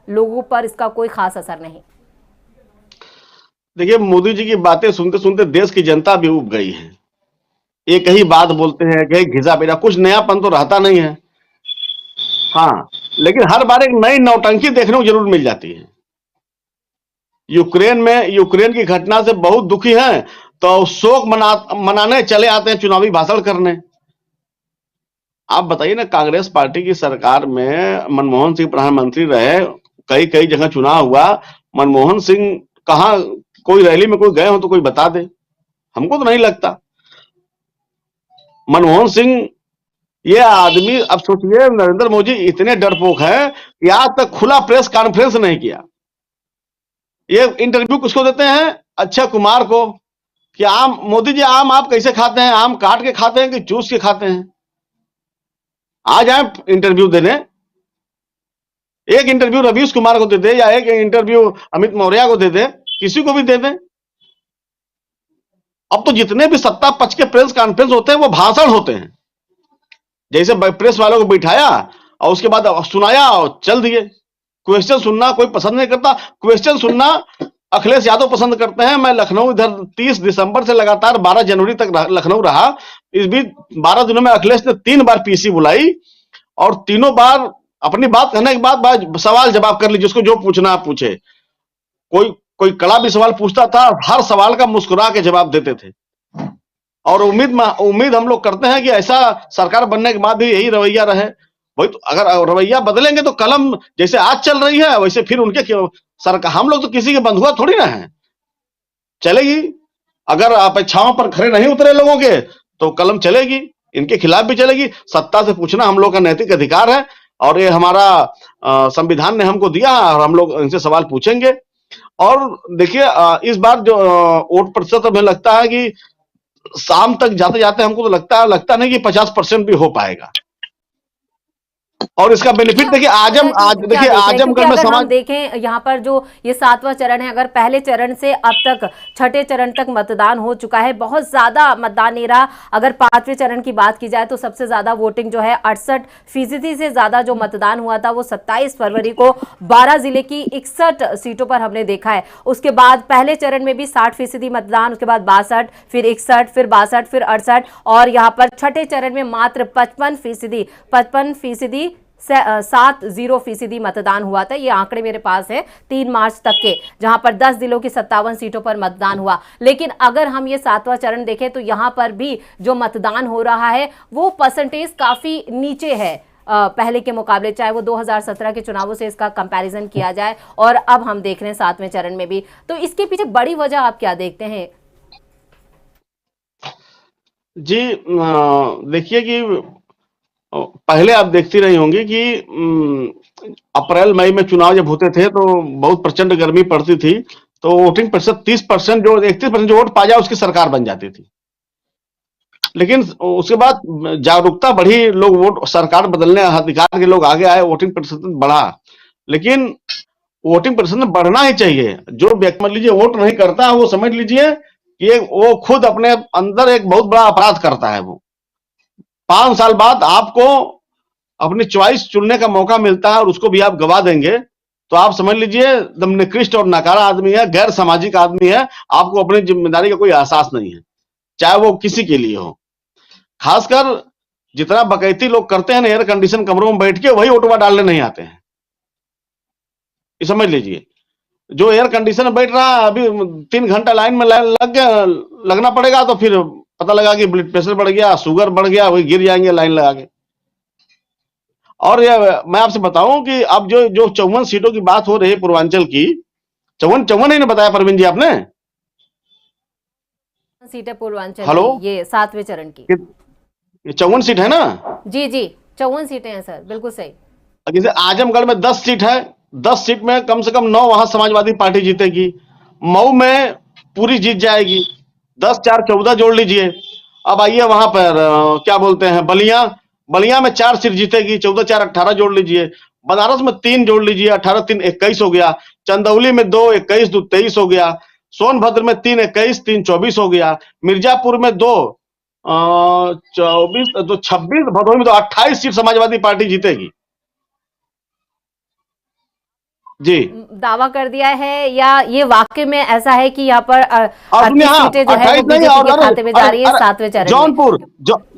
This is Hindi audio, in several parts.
लोगों पर इसका कोई खास असर नहीं। देखिए, मोदी जी की बातें सुनते सुनते देश की जनता भी उब गई है। एक ही बात बोलते हैं कि घिसा पिटा, कुछ नयापन तो रहता नहीं है। हाँ, लेकिन हर बार एक नई नौटंकी देखने को जरूर मिल जाती है। यूक्रेन की घटना से बहुत दुखी हैं, तो शोक मनाने चले आते हैं चुनावी भाषण करने। आप बताइए ना, कांग्रेस पार्टी की सरकार में मनमोहन सिंह प्रधानमंत्री रहे, कई कई जगह चुनाव हुआ। मनमोहन सिंह कहाँ कोई रैली में कोई गए हो तो कोई बता दे, हमको तो नहीं लगता। मनमोहन सिंह, ये आदमी, अब सोचिए नरेंद्र मोदी इतने डरपोक हैं कि आज तक खुला प्रेस कॉन्फ्रेंस नहीं किया। ये इंटरव्यू किसको देते हैं? अक्षय कुमार को, कि आम मोदी जी आम आप कैसे खाते हैं, आम काट के खाते हैं कि चूस के खाते हैं? आ जाए इंटरव्यू देने। एक इंटरव्यू रवीश कुमार को दे दे, या एक इंटरव्यू अमित मौर्य को दे दे, किसी को भी दे दे। अब तो जितने भी सत्ता पक्ष के प्रेस कॉन्फ्रेंस होते हैं वो भाषण होते हैं। जैसे प्रेस वालों को बिठाया और उसके बाद सुनाया और चल दिए। क्वेश्चन सुनना कोई पसंद नहीं करता। क्वेश्चन सुनना अखिलेश यादव पसंद करते हैं। मैं लखनऊ इधर 30 दिसंबर से लगातार 12 जनवरी तक लखनऊ रहा। इस बीच 12 दिनों में अखिलेश ने 3 बार पीसी बुलाई और तीनों बार अपनी बात कहने के बाद सवाल जवाब कर लीजिए, जिसको जो पूछना है पूछे। कोई कोई कड़ा भी सवाल पूछता था, हर सवाल का मुस्कुरा के जवाब देते थे। और उम्मीद हम लोग करते हैं कि ऐसा सरकार बनने के बाद भी यही रवैया रहे। वही तो, अगर रवैया बदलेंगे तो कलम जैसे आज चल रही है वैसे फिर उनके सरकार, हम लोग तो किसी के बंधुआ थोड़ी ना है, चलेगी। अगर अपेक्षाओं पर खरे नहीं उतरे लोगों के तो कलम चलेगी, इनके खिलाफ भी चलेगी। सत्ता से पूछना हम लोग का नैतिक अधिकार है और ये हमारा संविधान ने हमको दिया है और हम लोग इनसे सवाल पूछेंगे। और देखिए, इस बार जो वोट प्रतिशत हमें लगता है कि शाम तक जाते जाते हमको तो लगता नहीं कि 50% भी हो पाएगा। और इसका बेनिफिट क्या देखिए, क्या देखिए देख रहे हैं, क्योंकि आजमगढ़ में अगर हम समाज। देखें यहाँ पर जो ये 7वां चरण है, अगर पहले चरण से अब तक छठे चरण तक मतदान हो चुका है, बहुत ज्यादा मतदान नहीं रहा। अगर 5वें चरण की बात की जाए तो सबसे ज्यादा वोटिंग जो है 68% से ज्यादा जो मतदान हुआ था वो 27 फरवरी को 12 जिले की 61 सीटों पर हमने देखा है। उसके बाद पहले चरण में भी 60% मतदान, उसके बाद 62, फिर 61, फिर 62, फिर 68, और यहाँ पर छठे चरण में मात्र 55% 70% मतदान हुआ था। ये आंकड़े मेरे पास है 3 मार्च तक के, जहां पर 10 जिलों की 57 सीटों पर मतदान हुआ। लेकिन अगर हम ये 7वां चरण देखें तो यहां पर भी जो मतदान हो रहा है वो परसेंटेज काफी नीचे है पहले के मुकाबले, चाहे वो 2017 के चुनावों से इसका कंपैरिजन किया जाए और अब हम देख रहे हैं 7वें चरण में भी। तो इसके पीछे बड़ी वजह आप क्या देखते हैं? जी, देखिए कि पहले आप देखती रही होंगी कि अप्रैल मई में चुनाव जब होते थे तो बहुत प्रचंड गर्मी पड़ती थी, तो वोटिंग प्रतिशत 30%, जो 31% जो वोट पा जाए उसकी सरकार बन जाती थी। लेकिन उसके बाद जागरूकता बढ़ी, लोग वोट सरकार बदलने अधिकार के लोग आगे आए, वोटिंग प्रतिशत बढ़ा। लेकिन वोटिंग प्रतिशत बढ़ना ही चाहिए। जो व्यक्ति मान लीजिए वोट नहीं करता है, वो समझ लीजिए कि वो खुद अपने अंदर एक बहुत बड़ा अपराध करता है। वो 5 साल बाद आपको अपनी चॉइस चुनने का मौका मिलता है और उसको भी आप गवा देंगे, तो आप समझ लीजिए एकदम निकृष्ट और नकारा आदमी है, गैर सामाजिक आदमी है। आपको अपनी जिम्मेदारी का कोई एहसास नहीं है, चाहे वो किसी के लिए हो। खासकर जितना बकैती लोग करते हैं ना एयर कंडीशन कमरों में बैठ के, वही वोटवा डालने नहीं आते हैं, ये समझ लीजिए। जो एयर कंडीशन में बैठ रहा है, अभी 3 घंटा लाइन में लग गया, लगना पड़ेगा तो फिर पता लगा कि ब्लड प्रेशर बढ़ गया, शुगर बढ़ गया, वही गिर जाएंगे लाइन लगा के। और ये मैं आपसे बताऊं कि अब जो जो 54 सीटों की बात हो रही है पूर्वांचल की, 54 ही ना बताया परवीन जी आपने? सीटें पूर्वांचल हेलो, की, ये 7वें चरण की। ये 54 सीट है ना? जी जी, 54 सीटें हैं सर, बिल्कुल सही। जैसे आजमगढ़ में 10 सीट है, 10 सीट में कम से कम 9 वहां समाजवादी पार्टी जीतेगी। मऊ में पूरी जीत जाएगी, 10 4 14 जोड़ लीजिए। अब आइए वहां पर क्या बोलते हैं, बलिया, बलिया में 4 सीट जीतेगी, 14 4 18 जोड़ लीजिए। बनारस में 3 जोड़ लीजिए, 18 3 21 हो गया। चंदौली में 2 21 2 23 हो गया। सोनभद्र में 3 21 3 24 हो गया। मिर्जापुर में 2 24 2 26, भदोही में तो 28 सीट समाजवादी पार्टी जीतेगी। जी। दावा कर दिया है, या ये वाकई में ऐसा है कि यहाँ पर और सुनिए, 38 हाँ, सीटें जो है 28 वो नहीं, बीजेपी और के अरे खाते में अरे जा रही है अरे 7वें चरण में?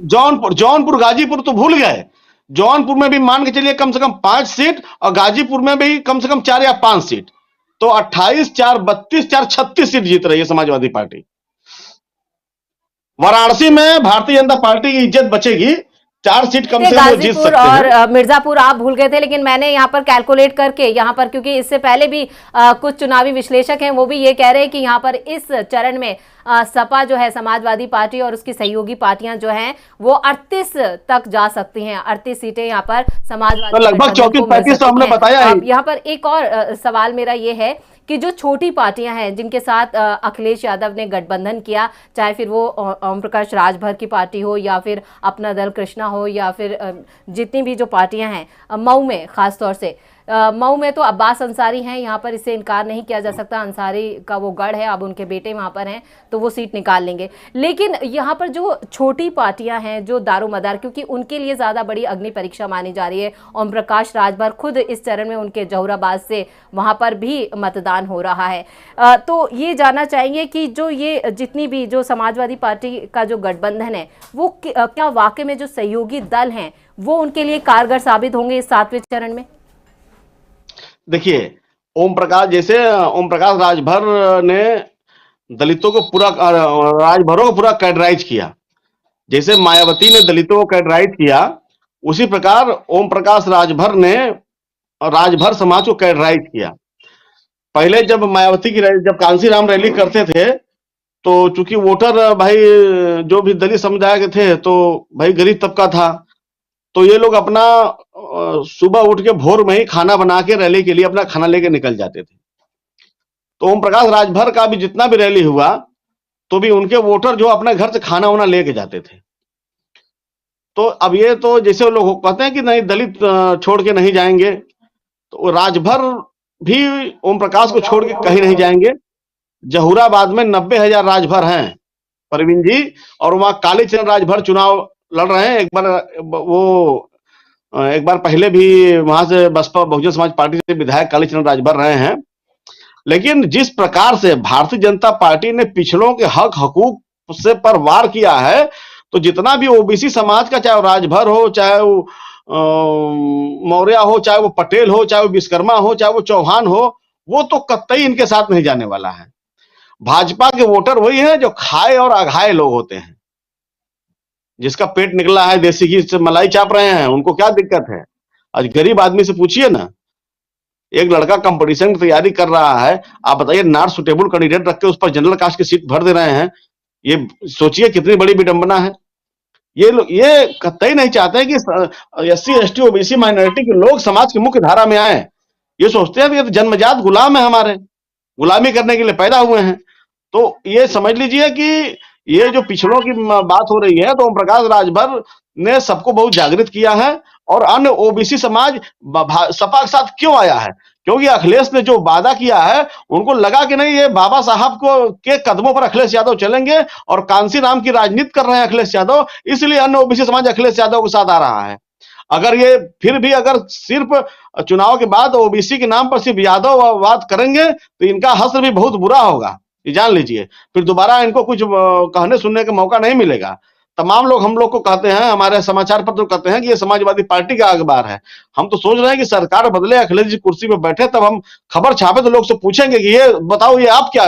जौनपुर जौनपुर गाजीपुर तो भूल गए। जौनपुर में भी मान के चलिए कम से कम 5 सीट, और गाजीपुर में भी कम से कम 4 या 5 सीट। तो 28, 4 32, 4 36 सीट जीत रही है समाजवादी पार्टी। वाराणसी में भारतीय जनता पार्टी की इज्जत बचेगी, 4 सीट कम थे से कम वो जीत गाजीपुर सकते और हैं। मिर्जापुर आप भूल गए थे, लेकिन मैंने यहाँ पर कैलकुलेट करके यहाँ पर, क्योंकि इससे पहले भी कुछ चुनावी विश्लेषक हैं वो भी ये कह रहे हैं कि यहाँ पर इस चरण में सपा जो है, समाजवादी पार्टी और उसकी सहयोगी पार्टियां जो हैं वो 38 तक जा सकती हैं। 38 सीटें यहाँ पर तो समाजवादी लगभग गठबंधन को मिल 34-35 तो सकती हमने हैं। बताया ही। अब यहाँ पर एक और सवाल मेरा ये है कि जो छोटी पार्टियां हैं जिनके साथ अखिलेश यादव ने गठबंधन किया, चाहे फिर वो ओम प्रकाश राजभर की पार्टी हो या फिर अपना दल कृष्णा हो या फिर जितनी भी जो पार्टियां हैं, मऊ में खासतौर से, मऊ में तो अब्बास अंसारी हैं, यहाँ पर इससे इनकार नहीं किया जा सकता, अंसारी का वो गढ़ है, अब उनके बेटे वहाँ पर हैं तो वो सीट निकाल लेंगे। लेकिन यहाँ पर जो छोटी पार्टियां हैं, जो दारोमदार, क्योंकि उनके लिए ज़्यादा बड़ी अग्नि परीक्षा मानी जा रही है। ओम प्रकाश राजभर खुद इस चरण में उनके जहुराबाद से वहाँ पर भी मतदान हो रहा है। तो ये जानना चाहेंगे कि जो ये जितनी भी जो समाजवादी पार्टी का जो गठबंधन है वो क्या वाकई में जो सहयोगी दल हैं वो उनके लिए कारगर साबित होंगे इस 7वें चरण में? देखिए, ओम प्रकाश, जैसे ओम प्रकाश राजभर ने दलितों को पूरा, राजभरों को पूरा कैडराइज किया, जैसे मायावती ने दलितों को कैडराइज किया, उसी प्रकार ओम प्रकाश राजभर ने राजभर समाज को कैडराइज किया। पहले जब मायावती की जब कांसीराम रैली करते थे, तो चूंकि वोटर भाई जो भी दलित समुदाय के थे, तो भाई गरीब तबका था, तो ये लोग अपना सुबह उठ के भोर में ही खाना बना के रैली के लिए अपना खाना लेके निकल जाते थे। तो ओम प्रकाश राजभर का भी जितना भी रैली हुआ, तो भी उनके वोटर जो अपने घर से खाना वाना लेके जाते थे। तो अब ये तो जैसे वो लोग कहते हैं कि नहीं दलित छोड़ के नहीं जाएंगे, तो राजभर भी ओम प्रकाश को छोड़ के कहीं नहीं जाएंगे। जहुराबाद में 90,000 राजभर हैं परवीन जी, और वहां कालीचरण राजभर चुनाव लड़ रहे हैं। एक बार पहले भी वहां से बसपा बहुजन समाज पार्टी से विधायक कालीचरण राजभर रहे हैं। लेकिन जिस प्रकार से भारतीय जनता पार्टी ने पिछड़ों के हक हकूक से पर वार किया है, तो जितना भी ओबीसी समाज का, चाहे वो राजभर हो, चाहे वो मौर्य हो, चाहे वो पटेल हो, चाहे वो विश्वकर्मा हो, चाहे वो चौहान हो, वो तो कतई इनके साथ नहीं जाने वाला है। भाजपा के वोटर वही हैं जो खाए और अघाए लोग होते हैं, जिसका पेट निकला है देसी घी से मलाई चाप रहे हैं, उनको क्या दिक्कत है। आज गरीब आदमी से पूछिए ना, एक लड़का कंपटीशन की तैयारी कर रहा है, आप बताइए नॉट सुटेबल कैंडिडेट रख के उस पर जनरल कास्ट की सीट भर दे रहे हैं। ये सोचिए कितनी बड़ी विडंबना है। ये लोग ये कतई नहीं चाहते कि एससी एसटी ओबीसी माइनॉरिटी के लोग समाज की मुख्य धारा में आए। ये सोचते हैं कि ये तो जन्मजात गुलाम है, हमारे गुलामी करने के लिए पैदा हुए हैं। तो ये समझ लीजिए कि ये जो पिछड़ों की बात हो रही है, तो ओम प्रकाश राजभर ने सबको बहुत जागृत किया है। और अन्य ओबीसी समाज सपा के साथ क्यों आया है? क्योंकि अखिलेश ने जो वादा किया है, उनको लगा कि नहीं ये बाबा साहब को के कदमों पर अखिलेश यादव चलेंगे, और कांसीराम की राजनीति कर रहे हैं अखिलेश यादव, इसलिए अन्य ओबीसी समाज अखिलेश यादव के साथ आ रहा है। अगर ये फिर भी अगर सिर्फ चुनाव के बाद ओबीसी के नाम पर सिर्फ यादववाद करेंगे, तो इनका हश्र भी बहुत बुरा होगा, ये जान लीजिए। फिर दोबारा इनको कुछ कहने सुनने का मौका नहीं मिलेगा। तमाम लोग हम लोग को कहते हैं, हमारे समाचार पत्र कहते हैं कि ये समाजवादी पार्टी का अखबार है। हम तो सोच रहे हैं कि सरकार बदले, अखिलेश जी कुर्सी पे बैठे, तब हम खबर छापे तो लोग से पूछेंगे कि ये बताओ ये आप क्या,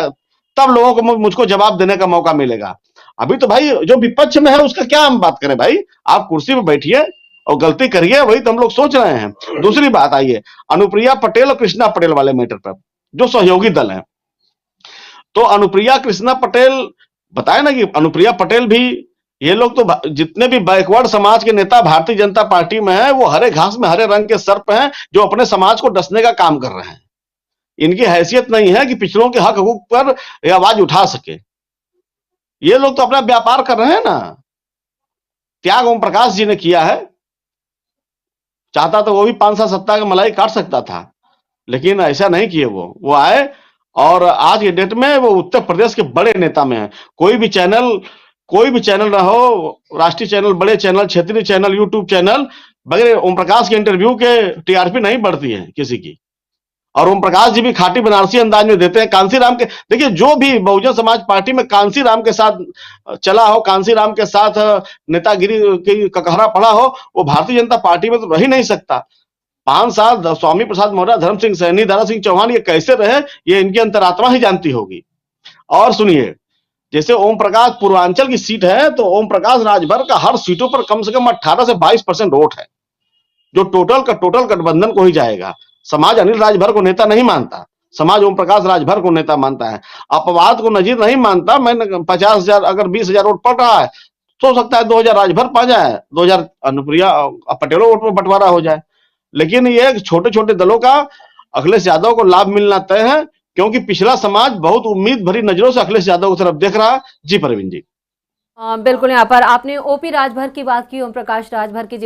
तब लोगों को मुझको जवाब देने का मौका मिलेगा। अभी तो भाई जो विपक्ष में है उसका क्या हम बात करें भाई, आप कुर्सी पे बैठिए और गलती करिए, वही तो हम लोग सोच रहे हैं। दूसरी बात आइए अनुप्रिया पटेल और कृष्णा पटेल वाले मैटर पर, जो सहयोगी दल है, तो अनुप्रिया कृष्णा पटेल बताए ना कि अनुप्रिया पटेल भी, ये लोग तो जितने भी बैकवर्ड समाज के नेता भारतीय जनता पार्टी में है, वो हरे घास में हरे रंग के सर्प हैं, जो अपने समाज को डसने का काम कर रहे हैं। इनकी हैसियत नहीं है कि पिछड़ों के हक हकूक पर आवाज उठा सके। ये लोग तो अपना व्यापार कर रहे हैं ना। त्याग ओम प्रकाश जी ने किया है, चाहता तो वो भी 5 साल सत्ता का मलाई काट सकता था, लेकिन ऐसा नहीं किए। वो आए, और आज के डेट में वो उत्तर प्रदेश के बड़े नेता में है। कोई भी चैनल ना हो, राष्ट्रीय चैनल, बड़े चैनल, क्षेत्रीय चैनल, यूट्यूब चैनल, बगैर ओम प्रकाश के इंटरव्यू के टीआरपी नहीं बढ़ती है किसी की। और ओम प्रकाश जी भी खाटी बनारसी अंदाज में देते हैं। कांसीराम के देखिए, जो भी बहुजन समाज पार्टी में कांसीराम के साथ चला हो, कांसीराम के साथ नेतागिरी की ककहरा पड़ा हो, वो भारतीय जनता पार्टी में तो रह ही नहीं सकता। 5 साल स्वामी प्रसाद मौर्य, धर्म सिंह सैनी, दारा सिंह चौहान ये कैसे रहे, ये इनकी अंतरात्मा ही जानती होगी। और सुनिए, जैसे ओम प्रकाश पूर्वांचल की सीट है, तो ओम प्रकाश राजभर का हर सीटों पर कम से कम 18 से 22% वोट है, जो टोटल का टोटल गठबंधन को ही जाएगा। समाज अनिल राजभर को नेता नहीं मानता, समाज ओम प्रकाश राजभर को नेता मानता है। अपवाद को नजीर नहीं मानता। मैं 50,000 अगर 20,000 वोट पड़ रहा है, तो हो सकता है 2,000 राजभर पा जाए, 2,000 अनुप्रिया पटेलों वोट में बंटवारा हो जाए। लेकिन ये छोटे छोटे दलों का अखिलेश यादव को लाभ मिलना तय है, क्योंकि पिछला समाज बहुत उम्मीद भरी नजरों से अखिलेश यादव की तरफ देख रहा है। जी परवीन जी। बिल्कुल, यहाँ पर आपने ओपी राजभर की बात की, ओम प्रकाश राजभर की